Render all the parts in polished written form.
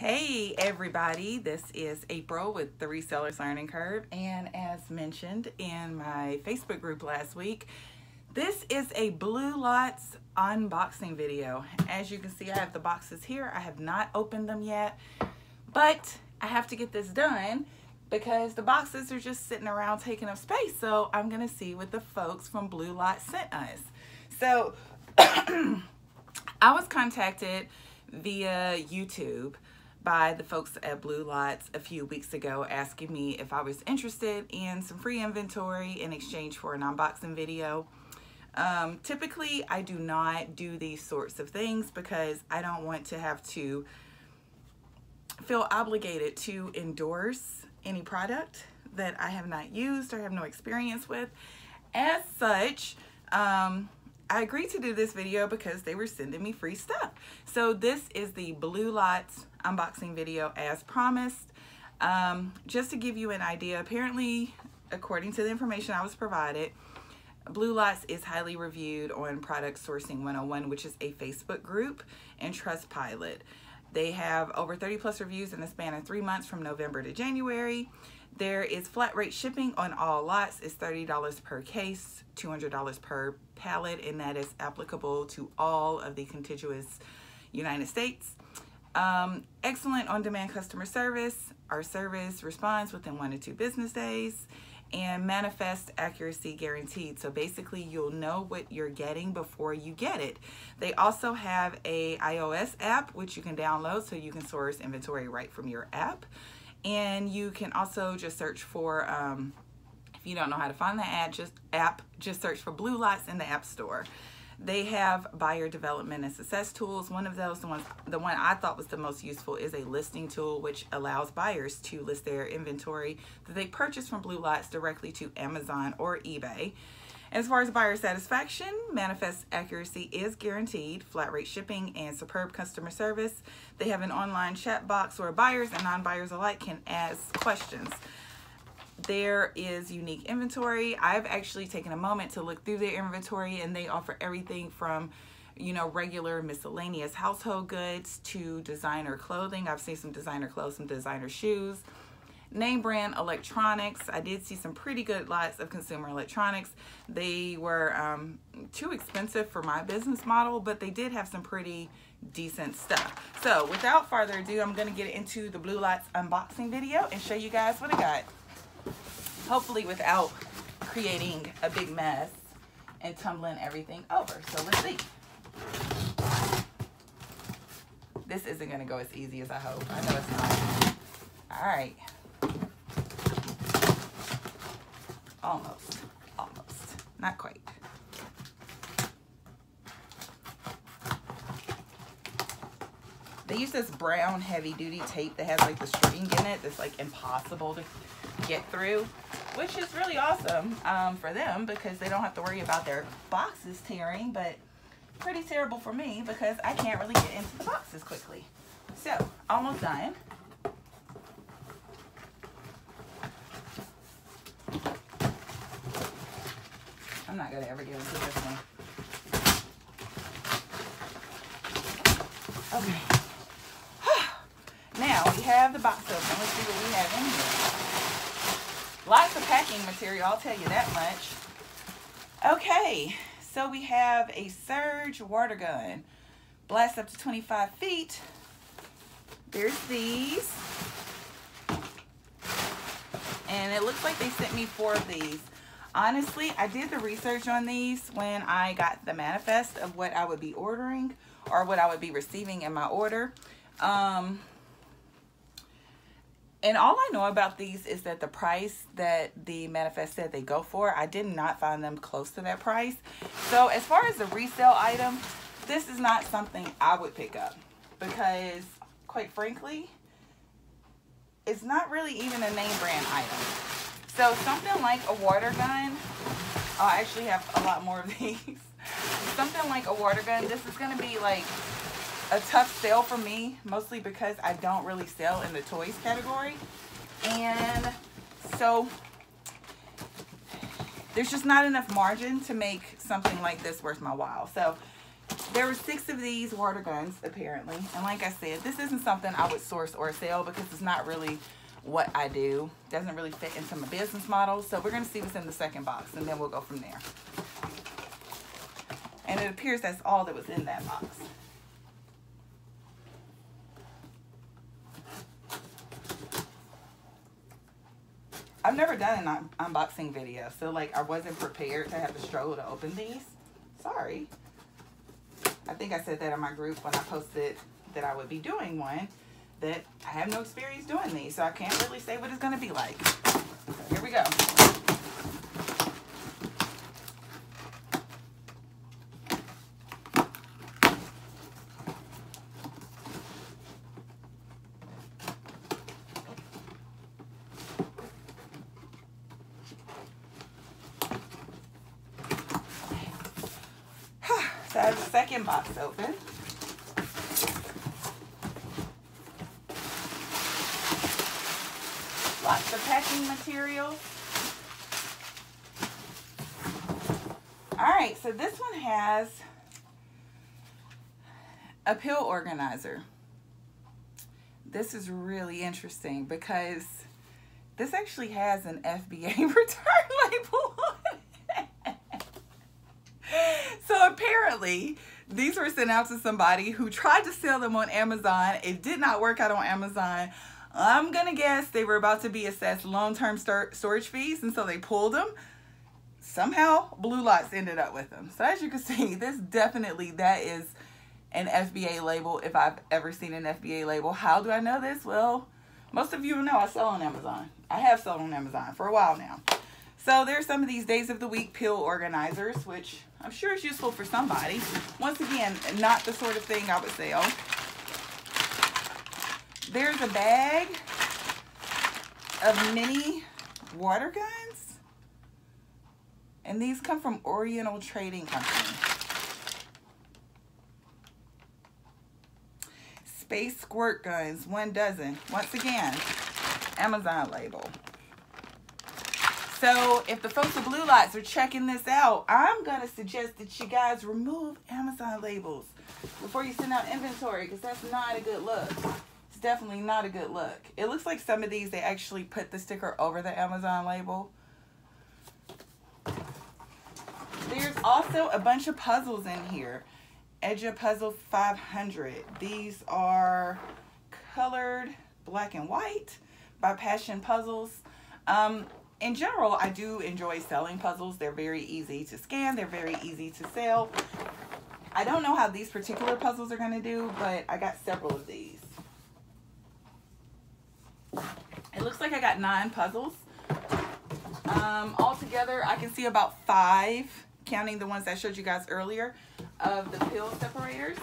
Hey everybody, this is April with the Resellers Learning Curve, and as mentioned in my Facebook group last week, this is a BlueLots unboxing video. As you can see, I have the boxes here. I have not opened them yet, but I have to get this done because the boxes are just sitting around taking up space. So I'm gonna see what the folks from BlueLots sent us. So I was contacted via YouTube by the folks at BlueLots a few weeks ago asking me if I was interested in some free inventory in exchange for an unboxing video. Typically, I do not do these sorts of things because I don't want to have to feel obligated to endorse any product that I have not used or have no experience with. As such, I agreed to do this video because they were sending me free stuff. So this is the BlueLots unboxing video as promised. Just to give you an idea, apparently, according to the information I was provided, BlueLots is highly reviewed on Product Sourcing 101, which is a Facebook group, and Trustpilot. They have over 30 plus reviews in the span of 3 months from November to January. There is flat rate shipping on all lots. It's $30 per case, $200 per pallet, and that is applicable to all of the contiguous United States. Excellent on-demand customer service. Our service responds within 1 to 2 business days, and manifest accuracy guaranteed. So basically, you'll know what you're getting before you get it. They also have a iOS app, which you can download so you can source inventory right from your app. And you can also just search for, if you don't know how to find the app, just search for BlueLots in the App Store. They have buyer development and success tools. One of those, the one I thought was the most useful, is a listing tool, which allows buyers to list their inventory that they purchase from BlueLots directly to Amazon or eBay. As far as buyer satisfaction, manifest accuracy is guaranteed, flat rate shipping, and superb customer service. They have an online chat box where buyers and non-buyers alike can ask questions. There is unique inventory. I've actually taken a moment to look through their inventory, and they offer everything from, you know, regular miscellaneous household goods to designer clothing. I've seen some designer clothes, some designer shoes, name brand electronics. I did see some pretty good lots of consumer electronics. They were too expensive for my business model, but they did have some pretty decent stuff. So without further ado, I'm going to get into the BlueLots unboxing video and show you guys what I got. Hopefully without creating a big mess and tumbling everything over. So let's see. This isn't going to go as easy as I hope. I know it's not. All right. Almost. Not quite. They use this brown heavy duty tape that has like the string in it that's like impossible to get through, which is really awesome for them because they don't have to worry about their boxes tearing, but pretty terrible for me because I can't really get into the boxes quickly. So, almost done. I'm not going to ever get into this one. Okay. Now, we have the box open. Let's see what we have in here. Lots of packing material, I'll tell you that much. Okay, so we have a Surge water gun. Blast up to 25 feet. There's these. And it looks like they sent me 4 of these. Honestly, I did the research on these when I got the manifest of what I would be ordering or what I would be receiving in my order. And all I know about these is that the price that the manifest said they go for, I did not find them close to that price. So as far as a resale item, this is not something I would pick up because, quite frankly, it's not really even a name brand item. So something like a water gun, I actually have a lot more of these. Something like a water gun, this is going to be like a tough sell for me, mostly because I don't really sell in the toys category. And so there's just not enough margin to make something like this worth my while. So There were 6 of these water guns, apparently. And like I said, this isn't something I would source or sell because it's not really what I do. Doesn't really fit into my business model. So we're going to see what's in the second box, and then we'll go from there. And it appears that's all that was in that box. I've never done an unboxing video, so like I wasn't prepared to have the struggle to open these. Sorry. I think I said that in my group when I posted that I would be doing one, that I have no experience doing these, so I can't really say what it's going to be like. So here we go. So I have the second box open. Lots of packing material. Alright, so this one has a pill organizer. This is really interesting because this actually has an FBA return label on it. So apparently, these were sent out to somebody who tried to sell them on Amazon. It did not work out on Amazon. I'm going to guess they were about to be assessed long-term storage fees, and so they pulled them. Somehow, BlueLots ended up with them. So as you can see, this definitely, that is an FBA label if I've ever seen an FBA label. How do I know this? Well, most of you know I sell on Amazon. I have sold on Amazon for a while now. So there's some of these days of the week pill organizers, which I'm sure is useful for somebody. Once again, not the sort of thing I would sell. There's a bag of mini water guns. And these come from Oriental Trading Company. Space squirt guns, 1 dozen. Once again, Amazon label. So if the folks at BlueLots are checking this out, I'm going to suggest that you guys remove Amazon labels before you send out inventory, because that's not a good look. It's definitely not a good look. It looks like some of these, they actually put the sticker over the Amazon label. There's also a bunch of puzzles in here. Edge Puzzle 500. These are colored black and white by Passion Puzzles. In general, I do enjoy selling puzzles. They're very easy to scan. They're very easy to sell. I don't know how these particular puzzles are going to do, but I got several of these. It looks like I got 9 puzzles. Altogether, I can see about 5, counting the ones I showed you guys earlier, of the pill separators.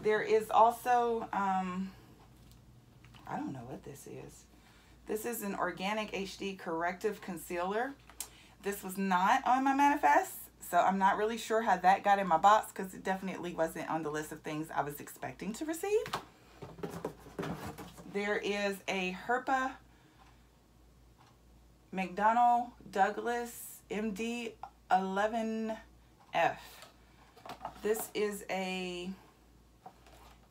There is also, I don't know what this is. This is an Organic HD Corrective Concealer. This was not on my manifest, so I'm not really sure how that got in my box because it definitely wasn't on the list of things I was expecting to receive. There is a Herpa McDonnell Douglas MD 11F. This is a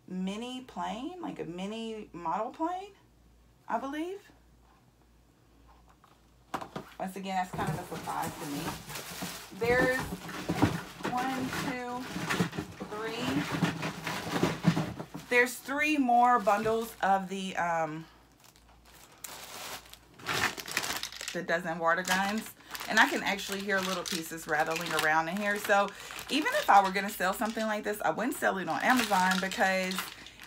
mini plane, like a mini model plane, I believe. Once again, that's kind of a surprise to me. There's 1, 2, 3. There's 3 more bundles of the dozen water guns. And I can actually hear little pieces rattling around in here. So even if I were going to sell something like this, I wouldn't sell it on Amazon because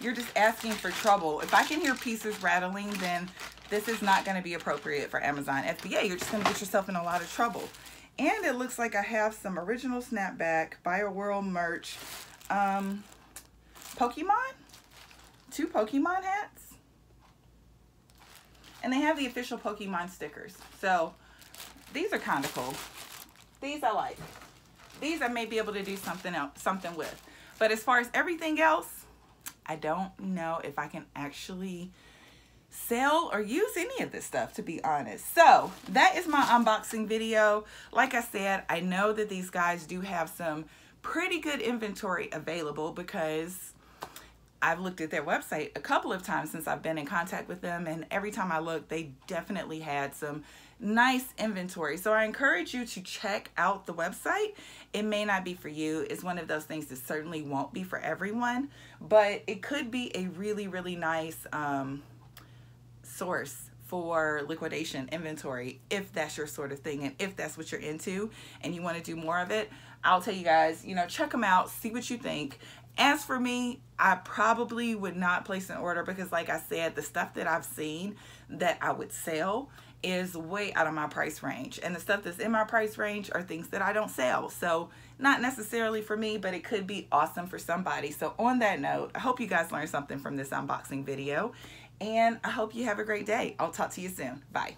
you're just asking for trouble. If I can hear pieces rattling, then this is not going to be appropriate for Amazon FBA. You're just going to get yourself in a lot of trouble. And it looks like I have some original snapback, BioWorld merch, Pokemon, 2 Pokemon hats. And they have the official Pokemon stickers. So these are kind of cool. These I like. These I may be able to do something with. But as far as everything else, I don't know if I can actually sell or use any of this stuff, to be honest. So that is my unboxing video. Like I said, I know that these guys do have some pretty good inventory available because I've looked at their website a couple of times since I've been in contact with them, and every time I look, they definitely had some nice inventory. So I encourage you to check out the website. It may not be for you. It's one of those things that certainly won't be for everyone, but it could be a really, really nice source for liquidation inventory if that's your sort of thing and if that's what you're into and you want to do more of it. I'll tell you guys, you know, check them out, see what you think. As for me, I probably would not place an order because, like I said, the stuff that I've seen that I would sell is way out of my price range. And the stuff that's in my price range are things that I don't sell. So not necessarily for me, but it could be awesome for somebody. So on that note, I hope you guys learned something from this unboxing video. And I hope you have a great day. I'll talk to you soon. Bye.